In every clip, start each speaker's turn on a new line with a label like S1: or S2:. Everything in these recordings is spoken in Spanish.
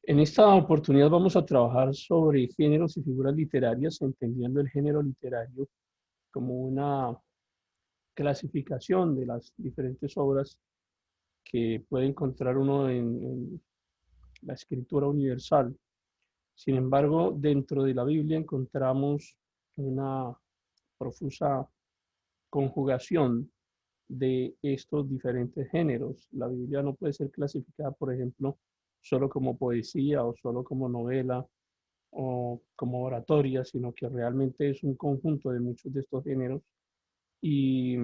S1: En esta oportunidad vamos a trabajar sobre géneros y figuras literarias, entendiendo el género literario como una clasificación de las diferentes obras que puede encontrar uno en la escritura universal. Sin embargo, dentro de la Biblia encontramos una profusa conjugación de estos diferentes géneros. La Biblia no puede ser clasificada, por ejemplo, solo como poesía o solo como novela o como oratoria, sino que realmente es un conjunto de muchos de estos géneros y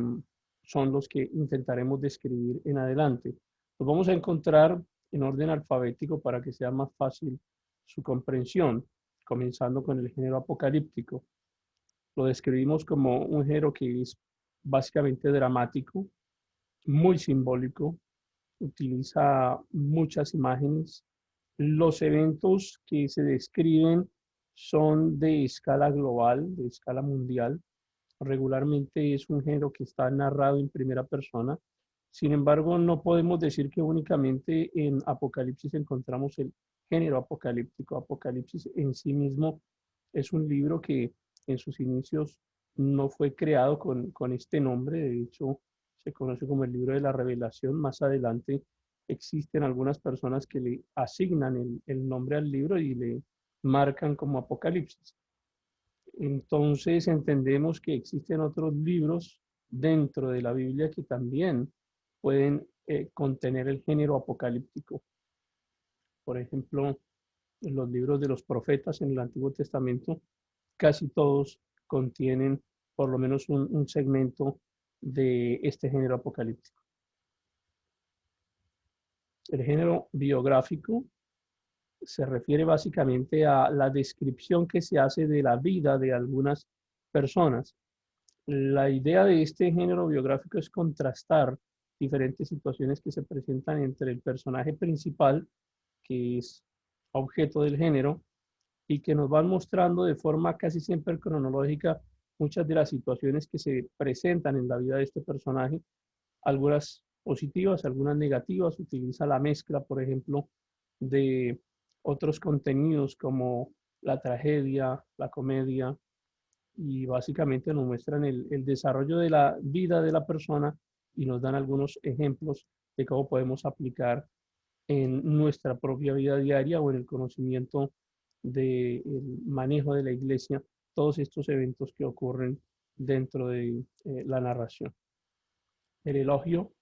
S1: son los que intentaremos describir en adelante. Los vamos a encontrar en orden alfabético para que sea más fácil su comprensión, comenzando con el género apocalíptico. Lo describimos como un género que es básicamente dramático, muy simbólico, utiliza muchas imágenes. Los eventos que se describen son de escala global, de escala mundial. Regularmente es un género que está narrado en primera persona. Sin embargo, no podemos decir que únicamente en Apocalipsis encontramos el género apocalíptico. Apocalipsis en sí mismo es un libro que en sus inicios no fue creado con este nombre. De hecho, se conoce como el libro de la revelación. Más adelante existen algunas personas que le asignan el nombre al libro y le marcan como Apocalipsis. Entonces entendemos que existen otros libros dentro de la Biblia que también pueden contener el género apocalíptico. Por ejemplo, en los libros de los profetas en el Antiguo Testamento, casi todos contienen por lo menos un segmento de este género apocalíptico. El género biográfico se refiere básicamente a la descripción que se hace de la vida de algunas personas. La idea de este género biográfico es contrastar diferentes situaciones que se presentan entre el personaje principal, que es objeto del género, y que nos van mostrando de forma casi siempre cronológica muchas de las situaciones que se presentan en la vida de este personaje, algunas positivas, algunas negativas. Utiliza la mezcla, por ejemplo, de otros contenidos como la tragedia, la comedia, y básicamente nos muestran el desarrollo de la vida de la persona y nos dan algunos ejemplos de cómo podemos aplicar en nuestra propia vida diaria o en el conocimiento del manejo de la iglesia todos estos eventos que ocurren dentro de la narración. El elogio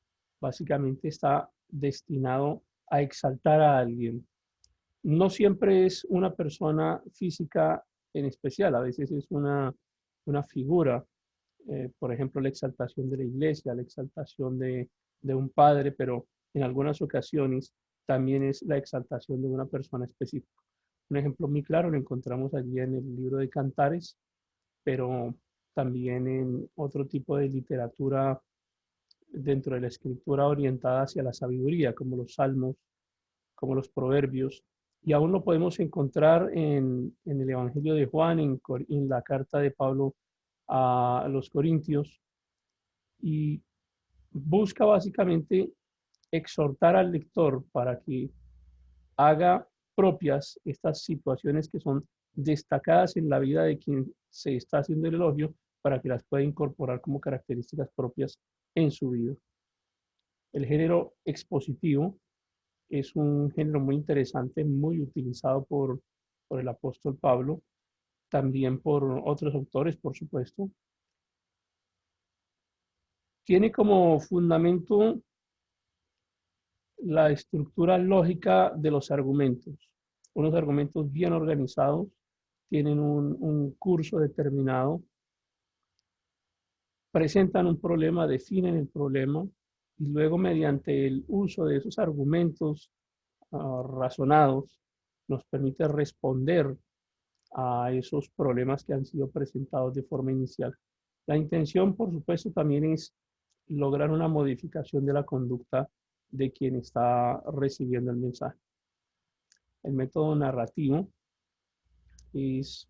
S1: básicamente está destinado a exaltar a alguien. No siempre es una persona física en especial, a veces es una figura, por ejemplo, la exaltación de la iglesia, la exaltación de un padre, pero en algunas ocasiones también es la exaltación de una persona específica. Un ejemplo muy claro lo encontramos allí en el libro de Cantares, pero también en otro tipo de literatura dentro de la escritura orientada hacia la sabiduría, como los salmos, como los proverbios, y aún lo podemos encontrar en el Evangelio de Juan, en la carta de Pablo a los Corintios, y busca básicamente exhortar al lector para que haga propias estas situaciones que son destacadas en la vida de quien se está haciendo el elogio, para que las pueda incorporar como características propias en su vida. El género expositivo es un género muy interesante, muy utilizado por el apóstol Pablo, también por otros autores, por supuesto. Tiene como fundamento la estructura lógica de los argumentos. Unos argumentos bien organizados, tienen un curso determinado, presentan un problema, definen el problema y luego mediante el uso de esos argumentos razonados nos permite responder a esos problemas que han sido presentados de forma inicial. La intención, por supuesto, también es lograr una modificación de la conducta de quien está recibiendo el mensaje. El método narrativo es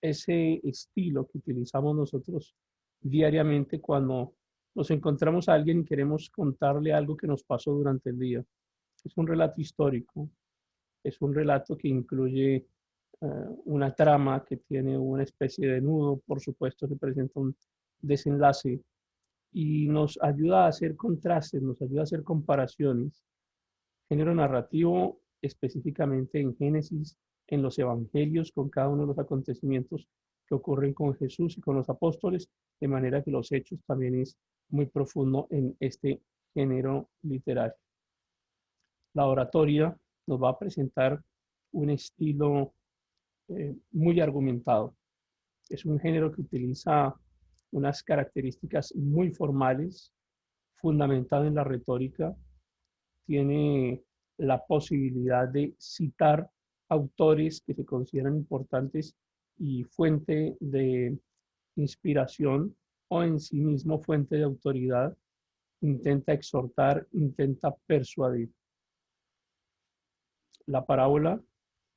S1: ese estilo que utilizamos nosotros diariamente cuando nos encontramos a alguien y queremos contarle algo que nos pasó durante el día. Es un relato histórico, es un relato que incluye una trama que tiene una especie de nudo, por supuesto que presenta un desenlace y nos ayuda a hacer contrastes, nos ayuda a hacer comparaciones. Género narrativo específicamente en Génesis, en los evangelios, con cada uno de los acontecimientos que ocurren con Jesús y con los apóstoles, de manera que los hechos también es muy profundo en este género literario. La oratoria nos va a presentar un estilo muy argumentado. Es un género que utiliza unas características muy formales, fundamentado en la retórica, tiene la posibilidad de citar autores que se consideran importantes y fuente de inspiración o en sí mismo fuente de autoridad, intenta exhortar, intenta persuadir. La parábola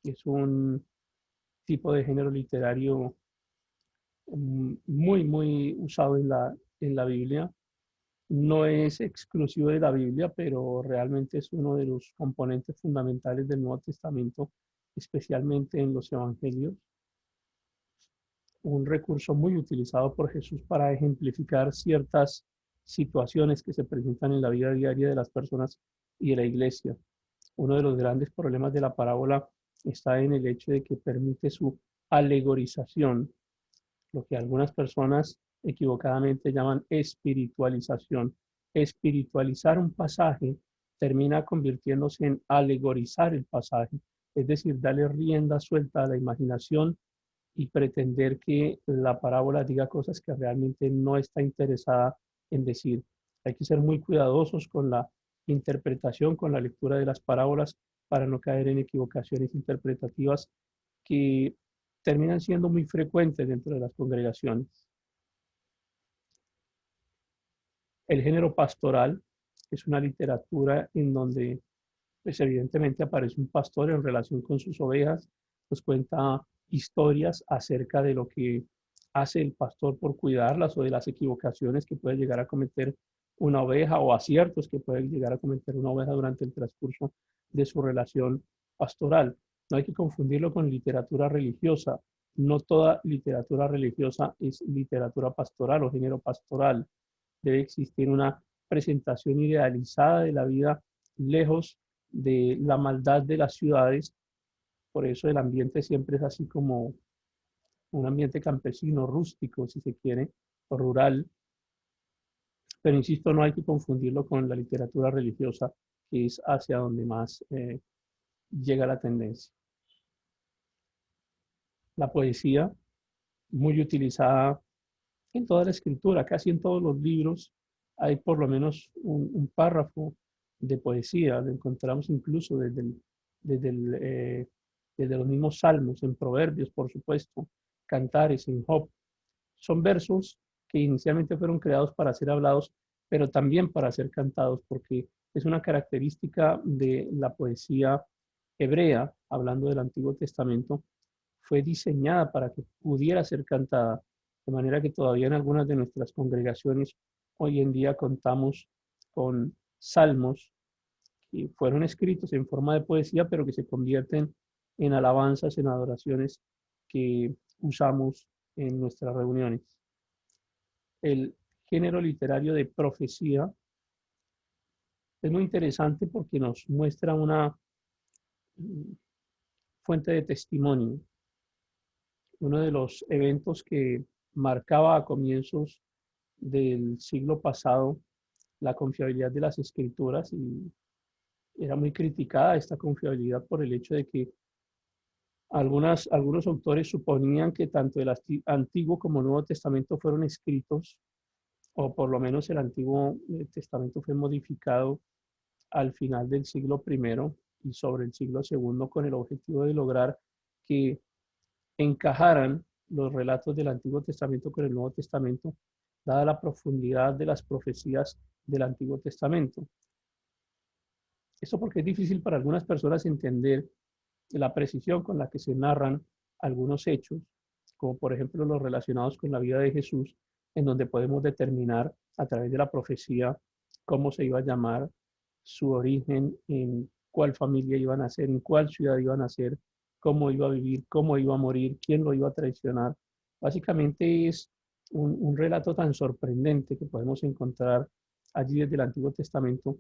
S1: es un tipo de género literario muy usado en la Biblia. No es exclusivo de la Biblia, pero realmente es uno de los componentes fundamentales del Nuevo Testamento, especialmente en los Evangelios. Un recurso muy utilizado por Jesús para ejemplificar ciertas situaciones que se presentan en la vida diaria de las personas y de la iglesia. Uno de los grandes problemas de la parábola está en el hecho de que permite su alegorización, lo que algunas personas equivocadamente llaman espiritualización. Espiritualizar un pasaje termina convirtiéndose en alegorizar el pasaje, es decir, darle rienda suelta a la imaginación y pretender que la parábola diga cosas que realmente no está interesada en decir. Hay que ser muy cuidadosos con la interpretación, con la lectura de las parábolas para no caer en equivocaciones interpretativas que terminan siendo muy frecuentes dentro de las congregaciones. El género pastoral es una literatura en donde, pues evidentemente aparece un pastor en relación con sus ovejas, nos cuenta historias acerca de lo que hace el pastor por cuidarlas o de las equivocaciones que puede llegar a cometer una oveja o aciertos que puede llegar a cometer una oveja durante el transcurso de su relación pastoral. No hay que confundirlo con literatura religiosa. No toda literatura religiosa es literatura pastoral o género pastoral. Debe existir una presentación idealizada de la vida lejos de la maldad de las ciudades. Por eso el ambiente siempre es así como un ambiente campesino, rústico, si se quiere, o rural. Pero insisto, no hay que confundirlo con la literatura religiosa, que es hacia donde más llega la tendencia. La poesía, muy utilizada en toda la escritura, casi en todos los libros, hay por lo menos un párrafo de poesía, lo encontramos incluso desde, el, desde los mismos salmos, en proverbios, por supuesto, cantares, en Job. Son versos que inicialmente fueron creados para ser hablados, pero también para ser cantados, porque es una característica de la poesía hebrea, hablando del Antiguo Testamento, fue diseñada para que pudiera ser cantada, de manera que todavía en algunas de nuestras congregaciones hoy en día contamos con salmos que fueron escritos en forma de poesía, pero que se convierten en alabanzas, en adoraciones que usamos en nuestras reuniones. El género literario de profecía es muy interesante porque nos muestra una fuente de testimonio. Uno de los eventos que marcaba a comienzos del siglo pasado la confiabilidad de las escrituras y era muy criticada esta confiabilidad por el hecho de que algunos autores suponían que tanto el Antiguo como el Nuevo Testamento fueron escritos, o por lo menos el Antiguo Testamento fue modificado al final del siglo primero y sobre el siglo segundo con el objetivo de lograr que encajaran los relatos del Antiguo Testamento con el Nuevo Testamento, dada la profundidad de las profecías del Antiguo Testamento. Esto porque es difícil para algunas personas entender la precisión con la que se narran algunos hechos, como por ejemplo los relacionados con la vida de Jesús, en donde podemos determinar a través de la profecía cómo se iba a llamar su origen en cuál familia iban a ser, en cuál ciudad iban a ser, cómo iba a vivir, cómo iba a morir, quién lo iba a traicionar. Básicamente es un relato tan sorprendente que podemos encontrar allí desde el Antiguo Testamento,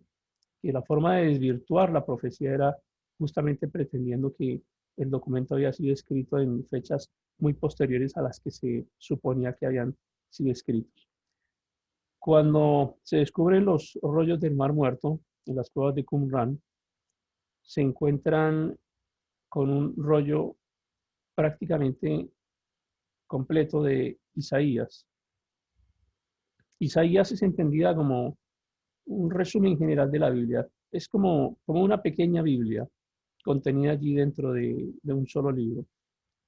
S1: que la forma de desvirtuar la profecía era justamente pretendiendo que el documento había sido escrito en fechas muy posteriores a las que se suponía que habían sido escritos. Cuando se descubren los rollos del Mar Muerto en las cuevas de Qumran, se encuentran con un rollo prácticamente completo de Isaías. Isaías es entendida como un resumen general de la Biblia. Es como una pequeña Biblia contenida allí dentro de un solo libro.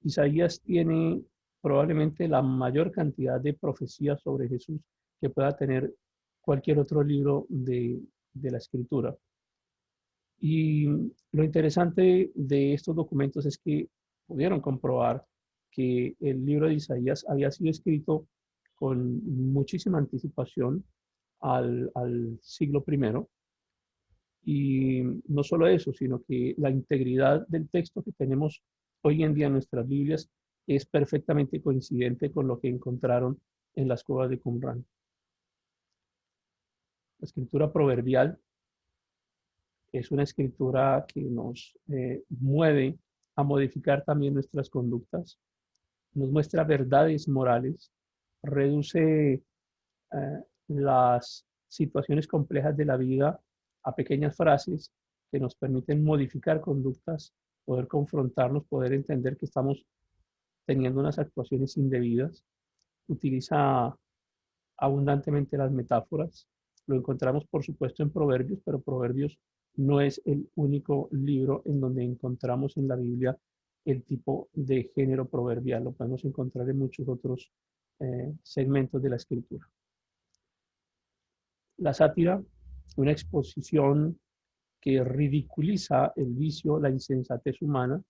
S1: Isaías tiene probablemente la mayor cantidad de profecías sobre Jesús que pueda tener cualquier otro libro de la Escritura. Y lo interesante de estos documentos es que pudieron comprobar que el libro de Isaías había sido escrito con muchísima anticipación al siglo primero. Y no solo eso, sino que la integridad del texto que tenemos hoy en día en nuestras Biblias es perfectamente coincidente con lo que encontraron en las cuevas de Qumran. La escritura proverbial es una escritura que nos mueve a modificar también nuestras conductas, nos muestra verdades morales, reduce las situaciones complejas de la vida a pequeñas frases que nos permiten modificar conductas, poder confrontarnos, poder entender que estamos teniendo unas actuaciones indebidas. Utiliza abundantemente las metáforas. Lo encontramos, por supuesto, en Proverbios, pero Proverbios no es el único libro en donde encontramos en la Biblia el tipo de género proverbial. Lo podemos encontrar en muchos otros segmentos de la escritura. La sátira, una exposición que ridiculiza el vicio, la insensatez humana,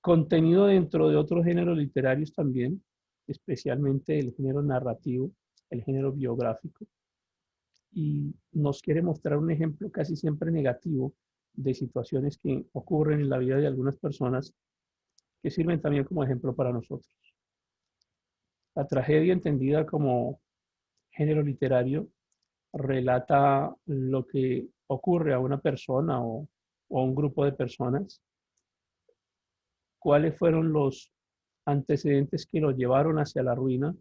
S1: contenido dentro de otros géneros literarios también, especialmente el género narrativo, el género biográfico, y nos quiere mostrar un ejemplo casi siempre negativo de situaciones que ocurren en la vida de algunas personas que sirven también como ejemplo para nosotros. La tragedia entendida como género literario relata lo que ocurre a una persona o a un grupo de personas, cuáles fueron los antecedentes que lo llevaron hacia la ruina.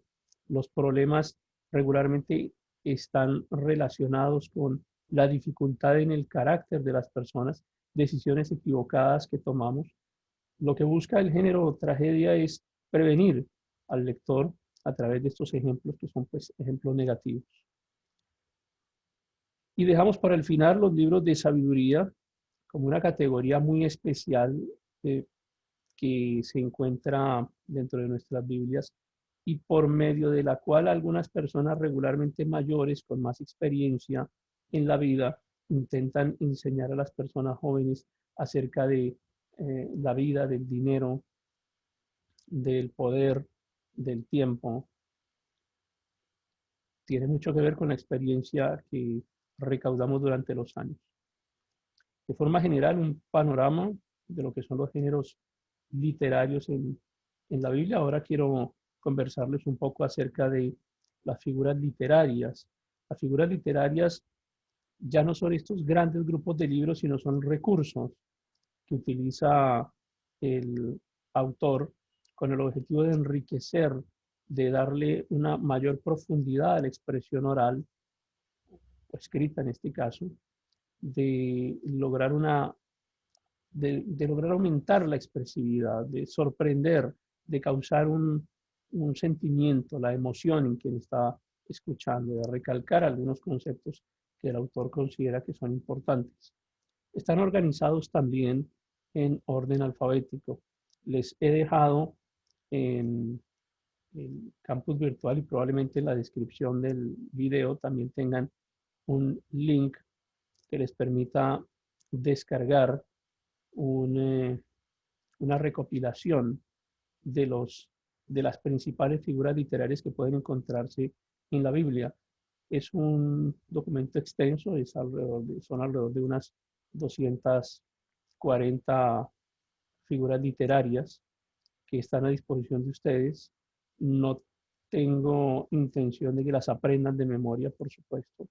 S1: Los problemas regularmente están relacionados con la dificultad en el carácter de las personas, decisiones equivocadas que tomamos. Lo que busca el género tragedia es prevenir al lector a través de estos ejemplos que son pues ejemplos negativos. Y dejamos para el final los libros de sabiduría como una categoría muy especial que se encuentra dentro de nuestras Biblias y por medio de la cual algunas personas regularmente mayores con más experiencia en la vida intentan enseñar a las personas jóvenes acerca de la vida, del dinero, del poder, del tiempo. Tiene mucho que ver con la experiencia que recaudamos durante los años. De forma general, un panorama de lo que son los géneros literarios en la Biblia. Ahora quiero conversarles un poco acerca de las figuras literarias. Las figuras literarias ya no son estos grandes grupos de libros, sino son recursos que utiliza el autor con el objetivo de enriquecer, de darle una mayor profundidad a la expresión oral, o escrita en este caso, de lograr de lograr aumentar la expresividad, de sorprender, de causar un sentimiento, la emoción en quien está escuchando, de recalcar algunos conceptos que el autor considera que son importantes. Están organizados también en orden alfabético. Les he dejado en el campus virtual y probablemente en la descripción del video también tengan un link que les permita descargar una recopilación de, de las principales figuras literarias que pueden encontrarse en la Biblia. Es un documento extenso, son alrededor de unas 240 figuras literarias que están a disposición de ustedes. No tengo intención de que las aprendan de memoria, por supuesto.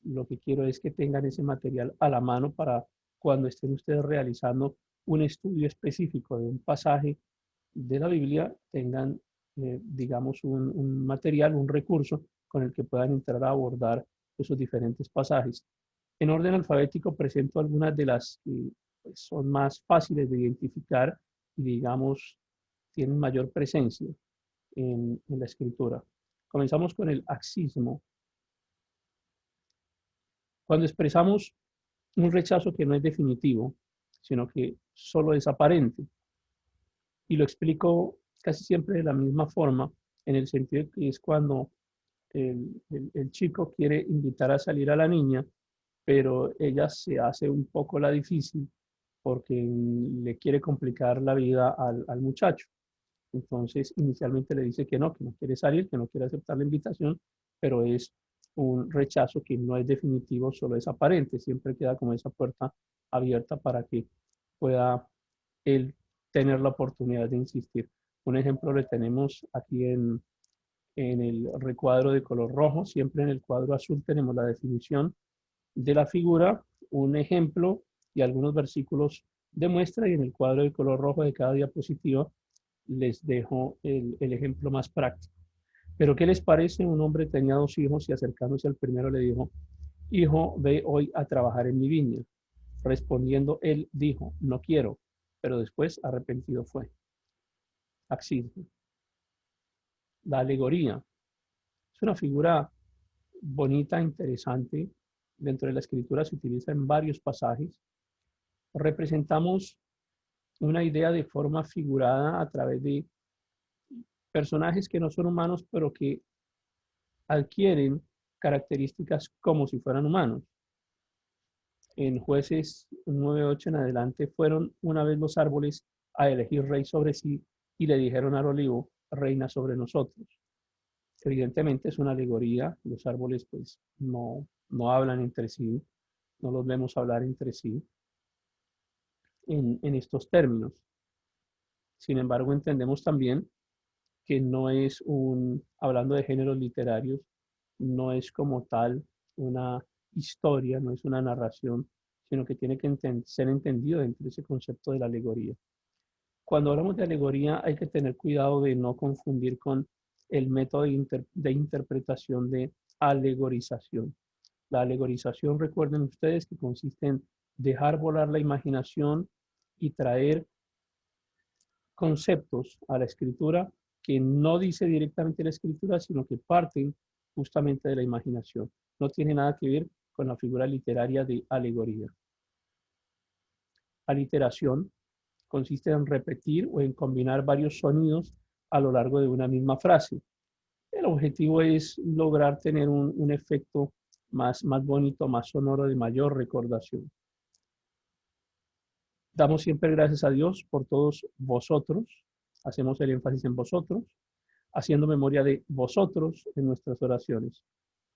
S1: Lo que quiero es que tengan ese material a la mano para cuando estén ustedes realizando un estudio específico de un pasaje de la Biblia, tengan, digamos, un material, un recurso con el que puedan entrar a abordar esos diferentes pasajes. En orden alfabético presento algunas de las que pues, son más fáciles de identificar y, digamos, tienen mayor presencia en la escritura. Comenzamos con el axismo. Cuando expresamos un rechazo que no es definitivo, sino que solo es aparente. Y lo explico casi siempre de la misma forma, en el sentido de que es cuando el chico quiere invitar a salir a la niña, pero ella se hace un poco la difícil porque le quiere complicar la vida al muchacho. Entonces, inicialmente le dice que no quiere salir, que no quiere aceptar la invitación, pero es un rechazo que no es definitivo, solo es aparente. Siempre queda como esa puerta abierta para que pueda él tener la oportunidad de insistir. Un ejemplo le tenemos aquí en el recuadro de color rojo. Siempre en el cuadro azul tenemos la definición de la figura, un ejemplo y algunos versículos de muestra, y en el cuadro de color rojo de cada diapositiva les dejo el ejemplo más práctico. Pero ¿qué les parece? Un hombre tenía 2 hijos y acercándose al primero le dijo: hijo, ve hoy a trabajar en mi viña. Respondiendo él dijo: no quiero, pero después arrepentido fue. Axismo. La alegoría es una figura bonita, interesante. Dentro de la escritura se utiliza en varios pasajes. Representamos una idea de forma figurada a través de personajes que no son humanos, pero que adquieren características como si fueran humanos. En Jueces 9:8 en adelante, fueron una vez los árboles a elegir rey sobre sí y le dijeron al olivo: reina sobre nosotros. Evidentemente es una alegoría, los árboles pues no hablan entre sí, no los vemos hablar entre sí en estos términos. Sin embargo, entendemos también que no es hablando de géneros literarios, no es como tal una historia, no es una narración, sino que tiene que ser entendido dentro de ese concepto de la alegoría. Cuando hablamos de alegoría hay que tener cuidado de no confundir con el método de interpretación de alegorización. La alegorización, recuerden ustedes, que consiste en dejar volar la imaginación y traer conceptos a la escritura que no dice directamente la escritura, sino que parten justamente de la imaginación. No tiene nada que ver con la figura literaria de alegoría. Aliteración consiste en repetir o en combinar varios sonidos a lo largo de una misma frase. El objetivo es lograr tener un efecto más bonito, más sonoro, de mayor recordación. Damos siempre gracias a Dios por todos vosotros. Hacemos el énfasis en vosotros, haciendo memoria de vosotros en nuestras oraciones.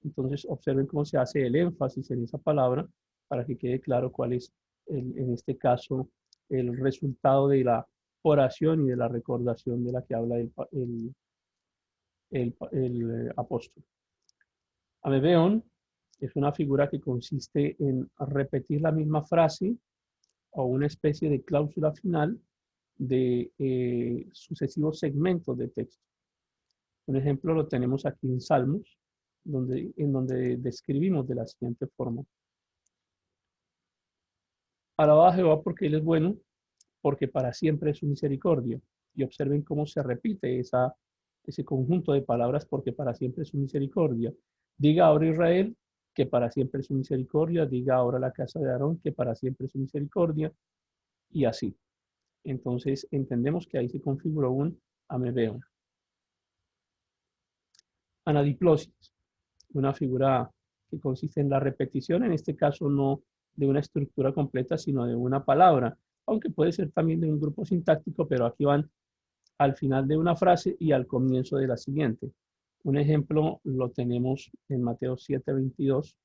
S1: Entonces, observen cómo se hace el énfasis en esa palabra para que quede claro cuál es, en este caso, el resultado de la oración y de la recordación de la que habla el apóstol. Amebeon es una figura que consiste en repetir la misma frase o una especie de cláusula final de sucesivos segmentos de texto. Un ejemplo lo tenemos aquí en Salmos, en donde describimos de la siguiente forma: alabad a Jehová porque Él es bueno, porque para siempre es su misericordia. Y observen cómo se repite ese conjunto de palabras: porque para siempre es su misericordia. Diga ahora Israel que para siempre es su misericordia. Diga ahora la casa de Aarón que para siempre es su misericordia. Y así. Entonces entendemos que ahí se configuró un amebeo. Anadiplosis, una figura que consiste en la repetición, en este caso no de una estructura completa, sino de una palabra, aunque puede ser también de un grupo sintáctico, pero aquí van al final de una frase y al comienzo de la siguiente. Un ejemplo lo tenemos en Mateo 7:22.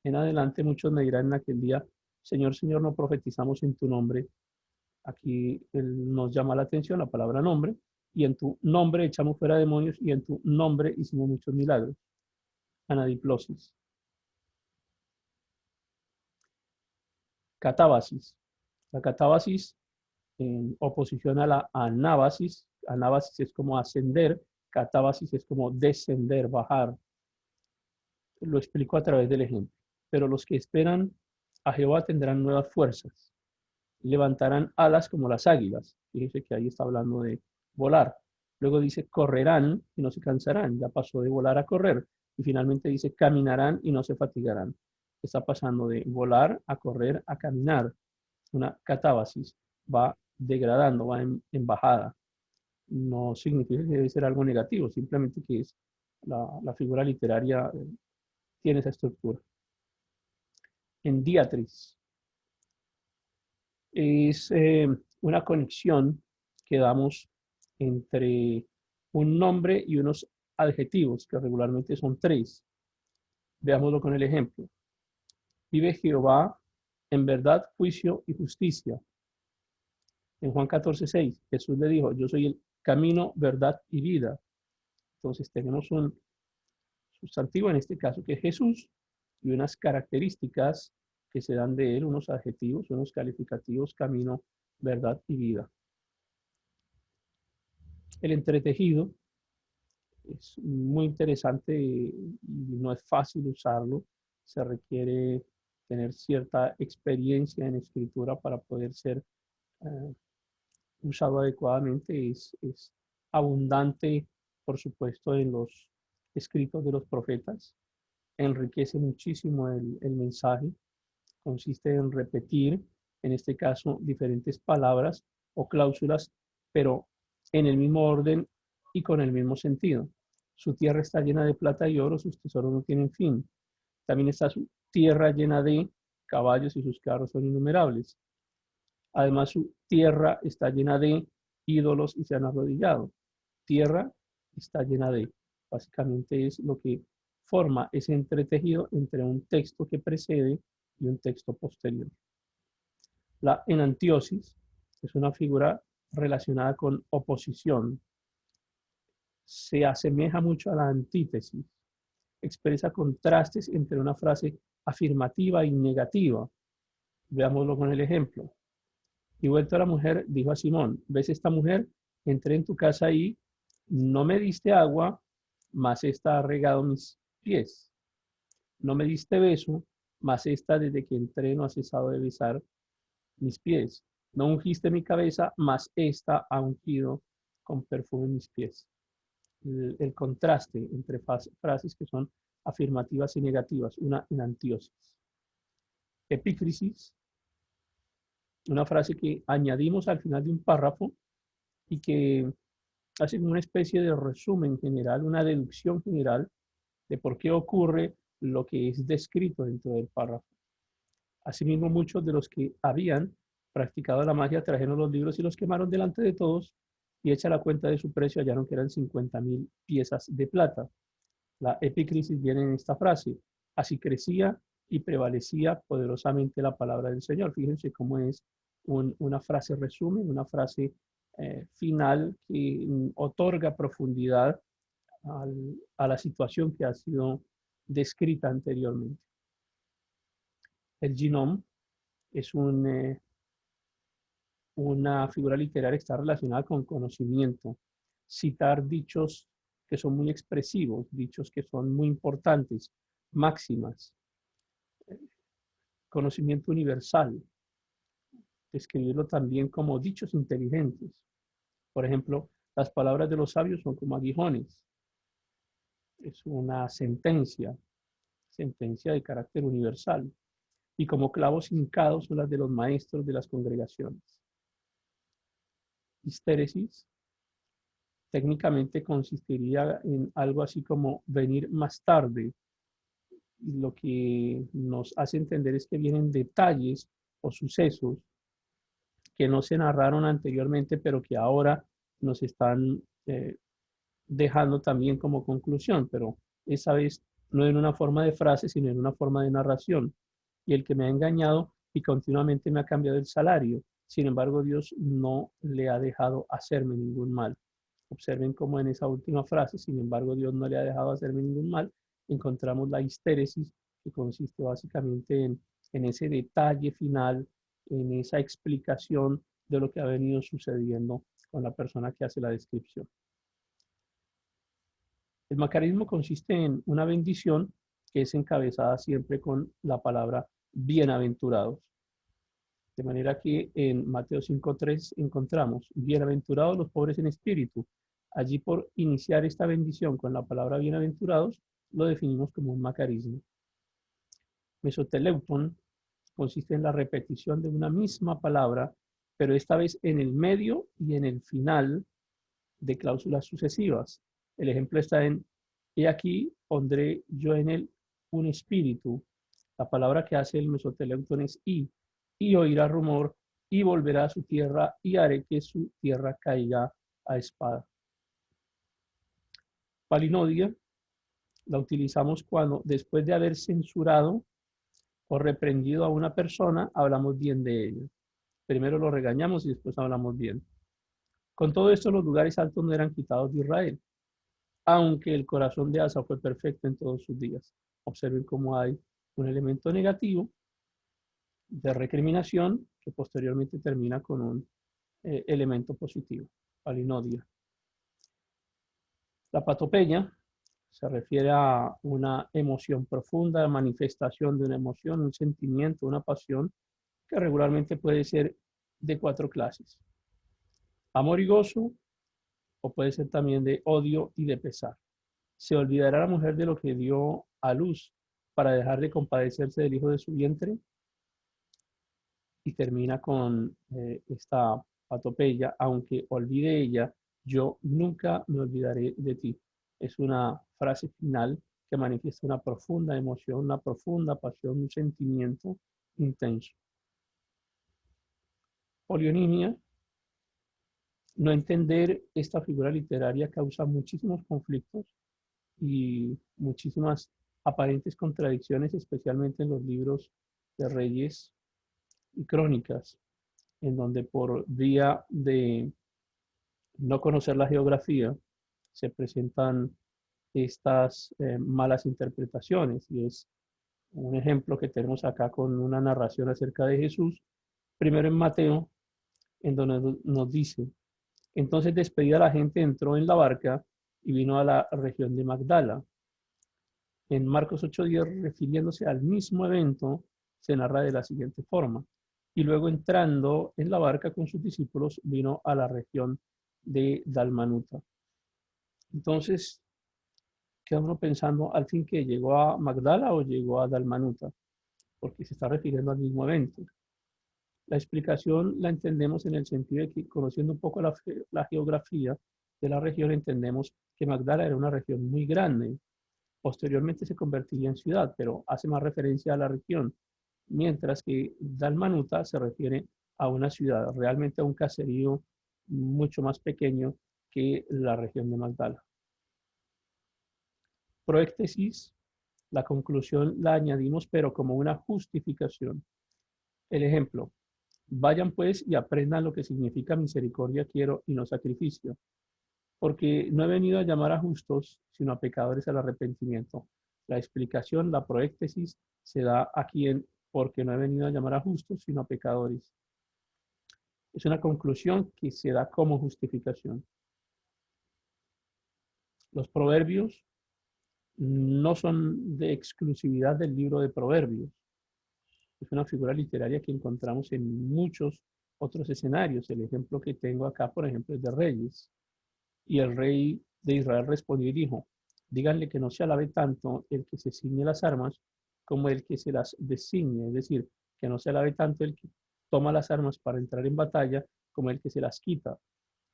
S1: En adelante muchos me dirán en aquel día: Señor, Señor, no profetizamos en tu nombre. Aquí nos llama la atención la palabra nombre, y en tu nombre echamos fuera demonios, y en tu nombre hicimos muchos milagros. Anadiplosis. Catábasis. La catábasis en oposición a la anábasis. Anábasis es como ascender, catábasis es como descender, bajar. Lo explico a través del ejemplo. Pero los que esperan a Jehová tendrán nuevas fuerzas, levantarán alas como las águilas. Fíjense que ahí está hablando de volar. Luego dice correrán y no se cansarán. Ya pasó de volar a correr. Y finalmente dice caminarán y no se fatigarán. Está pasando de volar a correr a caminar. Una catábasis. Va degradando, va en bajada. No significa que debe ser algo negativo, simplemente que es la figura literaria tiene esa estructura. En diatris es una conexión que damos entre un nombre y unos adjetivos, que regularmente son tres. Veámoslo con el ejemplo. Vive Jehová en verdad, juicio y justicia. En Juan 14:6, Jesús le dijo, yo soy el camino, verdad y vida. Entonces tenemos un sustantivo, en este caso, que es Jesús, y unas características que se dan de él, unos adjetivos, unos calificativos, camino, verdad y vida. El entretejido es muy interesante y no es fácil usarlo. Se requiere tener cierta experiencia en escritura para poder ser usado adecuadamente. Es abundante, por supuesto, en los escritos de los profetas. Enriquece muchísimo el mensaje. Consiste en repetir, en este caso, diferentes palabras o cláusulas, pero en el mismo orden y con el mismo sentido. Su tierra está llena de plata y oro, sus tesoros no tienen fin. También está su tierra llena de caballos y sus carros son innumerables. Además, su tierra está llena de ídolos y se han arrodillado. Tierra está llena de, básicamente es lo que forma ese entretejido entre un texto que precede y un texto posterior. La enantiosis es una figura relacionada con oposición. Se asemeja mucho a la antítesis. Expresa contrastes entre una frase afirmativa y negativa. Veámoslo con el ejemplo. Y vuelto a la mujer, dijo a Simón, ¿ves esta mujer? Entré en tu casa y no me diste agua, mas esta ha regado mis pies. No me diste beso, mas esta desde que entré no ha cesado de besar mis pies. No ungiste mi cabeza, mas esta ha ungido con perfume mis pies. El contraste entre frases que son afirmativas y negativas, una enantiosis. Epícrisis, una frase que añadimos al final de un párrafo y que hace una especie de resumen general, una deducción general de por qué ocurre lo que es descrito dentro del párrafo. Asimismo, muchos de los que habían practicado la magia trajeron los libros y los quemaron delante de todos, y hecha la cuenta de su precio hallaron que eran 50,000 piezas de plata. La epícrisis viene en esta frase: así crecía y prevalecía poderosamente la palabra del Señor. Fíjense cómo es una frase resumen, una frase final que otorga profundidad a la situación que ha sido descrita anteriormente. El genome es una figura literaria que está relacionada con conocimiento. Citar dichos que son muy expresivos, dichos que son muy importantes, máximas. Conocimiento universal. Describirlo también como dichos inteligentes. Por ejemplo, las palabras de los sabios son como aguijones. Es una sentencia de carácter universal. Y como clavos hincados son las de los maestros de las congregaciones. Histéresis técnicamente consistiría en algo así como venir más tarde. Lo que nos hace entender es que vienen detalles o sucesos que no se narraron anteriormente, pero que ahora nos están dejando también como conclusión, pero esa vez no en una forma de frase, sino en una forma de narración. Y el que me ha engañado y continuamente me ha cambiado el salario. Sin embargo, Dios no le ha dejado hacerme ningún mal. Observen cómo en esa última frase, sin embargo, Dios no le ha dejado hacerme ningún mal, encontramos la histéresis, que consiste básicamente en ese detalle final, en esa explicación de lo que ha venido sucediendo con la persona que hace la descripción. El macarismo consiste en una bendición que es encabezada siempre con la palabra bienaventurados. De manera que en Mateo 5:3 encontramos, bienaventurados los pobres en espíritu. Allí, por iniciar esta bendición con la palabra bienaventurados, lo definimos como un macarismo. Mesoteleuton consiste en la repetición de una misma palabra, pero esta vez en el medio y en el final de cláusulas sucesivas. El ejemplo está en, he aquí pondré yo en él un espíritu. La palabra que hace el mesoteleuton es y oirá rumor, y volverá a su tierra, y haré que su tierra caiga a espada. Palinodia la utilizamos cuando, después de haber censurado o reprendido a una persona, hablamos bien de ella. Primero lo regañamos y después hablamos bien. Con todo esto, los lugares altos no eran quitados de Israel, aunque el corazón de Asa fue perfecto en todos sus días. Observen cómo hay un elemento negativo de recriminación que posteriormente termina con un elemento positivo, palinodia. La patopeya se refiere a una emoción profunda, manifestación de una emoción, un sentimiento, una pasión, que regularmente puede ser de 4 clases. Amor y gozo, o puede ser también de odio y de pesar. ¿Se olvidará la mujer de lo que dio a luz para dejar de compadecerse del hijo de su vientre? Y termina con esta patopeya, aunque olvide ella, yo nunca me olvidaré de ti. Es una frase final que manifiesta una profunda emoción, una profunda pasión, un sentimiento intenso. Polionimia, no entender esta figura literaria causa muchísimos conflictos y muchísimas aparentes contradicciones, especialmente en los libros de Reyes y Crónicas, en donde por vía de no conocer la geografía se presentan estas malas interpretaciones. Y es un ejemplo que tenemos acá con una narración acerca de Jesús, primero en Mateo, en donde nos dice, entonces despedida la gente entró en la barca y vino a la región de Magdala. En Marcos 8:10, refiriéndose al mismo evento, se narra de la siguiente forma. Y luego entrando en la barca con sus discípulos, vino a la región de Dalmanuta. Entonces, queda uno pensando, al fin, que llegó a Magdala o llegó a Dalmanuta, porque se está refiriendo al mismo evento. La explicación la entendemos en el sentido de que, conociendo un poco la geografía de la región, entendemos que Magdala era una región muy grande. Posteriormente se convertiría en ciudad, pero hace más referencia a la región, mientras que Dalmanuta se refiere a una ciudad, realmente a un caserío mucho más pequeño que la región de Magdala. Proéctesis, la conclusión la añadimos, pero como una justificación. El ejemplo, vayan pues y aprendan lo que significa misericordia quiero y no sacrificio, porque no he venido a llamar a justos, sino a pecadores al arrepentimiento. La explicación, la proéctesis, se da aquí en porque no he venido a llamar a justos, sino a pecadores. Es una conclusión que se da como justificación. Los proverbios no son de exclusividad del libro de Proverbios. Es una figura literaria que encontramos en muchos otros escenarios. El ejemplo que tengo acá, por ejemplo, es de Reyes. Y el rey de Israel respondió y dijo, díganle que no se alabe tanto el que se ciñe las armas como el que se las desciñe. Es decir, que no se alabe tanto el que toma las armas para entrar en batalla como el que se las quita,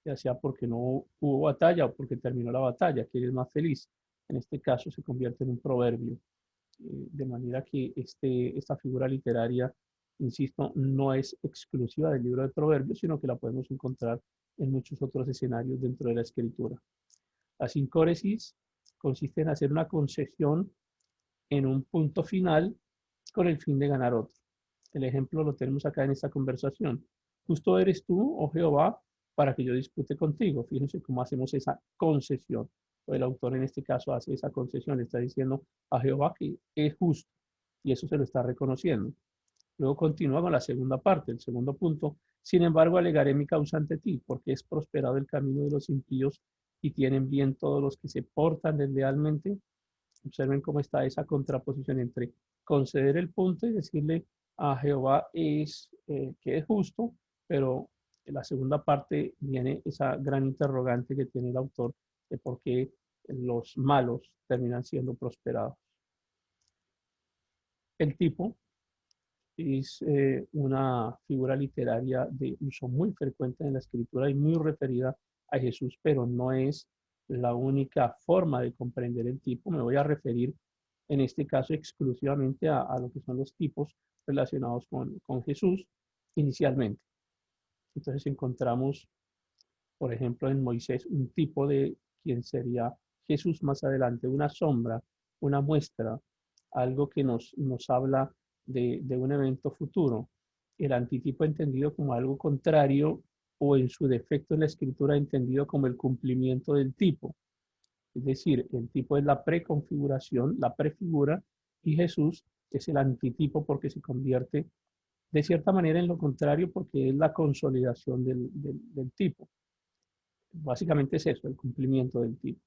S1: ya sea porque no hubo batalla o porque terminó la batalla, que es más feliz. En este caso se convierte en un proverbio. De manera que esta figura literaria, insisto, no es exclusiva del libro de Proverbios, sino que la podemos encontrar en muchos otros escenarios dentro de la escritura. La sincóresis consiste en hacer una concesión en un punto final con el fin de ganar otro. El ejemplo lo tenemos acá en esta conversación. Justo eres tú, oh Jehová, para que yo dispute contigo. Fíjense cómo hacemos esa concesión. O el autor en este caso hace esa concesión, le está diciendo a Jehová que es justo y eso se lo está reconociendo. Luego continúa con la segunda parte, el segundo punto. Sin embargo, alegaré mi causa ante ti, porque es prosperado el camino de los impíos y tienen bien todos los que se portan deslealmente. Observen cómo está esa contraposición entre conceder el punto y decirle a Jehová que es justo, pero en la segunda parte viene esa gran interrogante que tiene el autor de por qué los malos terminan siendo prosperados. El tipo es una figura literaria de uso muy frecuente en la escritura y muy referida a Jesús, pero no es la única forma de comprender el tipo. Me voy a referir en este caso exclusivamente a lo que son los tipos relacionados con Jesús inicialmente. Entonces encontramos, por ejemplo, en Moisés un tipo de quien sería Jesús más adelante, una sombra, una muestra, algo que nos habla de un evento futuro. El antitipo entendido como algo contrario o en su defecto en la escritura entendido como el cumplimiento del tipo. Es decir, el tipo es la preconfiguración, la prefigura, y Jesús es el antitipo porque se convierte de cierta manera en lo contrario porque es la consolidación del tipo. Básicamente es eso, el cumplimiento del tipo.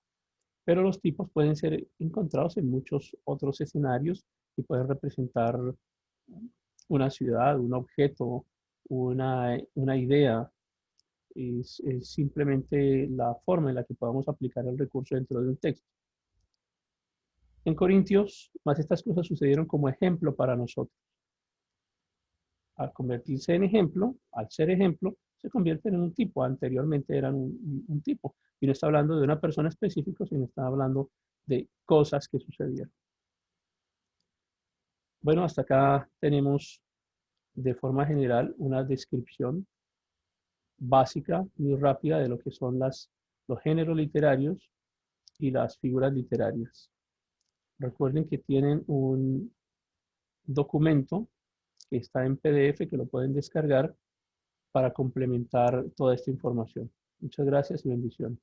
S1: Pero los tipos pueden ser encontrados en muchos otros escenarios y pueden representar una ciudad, un objeto, una idea. Es simplemente la forma en la que podamos aplicar el recurso dentro de un texto. En Corintios, más estas cosas sucedieron como ejemplo para nosotros. Al convertirse en ejemplo, al ser ejemplo, se convierten en un tipo. Anteriormente eran un tipo. Y no está hablando de una persona específica, sino está hablando de cosas que sucedieron. Bueno, hasta acá tenemos de forma general una descripción básica, muy rápida de lo que son los géneros literarios y las figuras literarias. Recuerden que tienen un documento que está en PDF que lo pueden descargar para complementar toda esta información. Muchas gracias y bendiciones.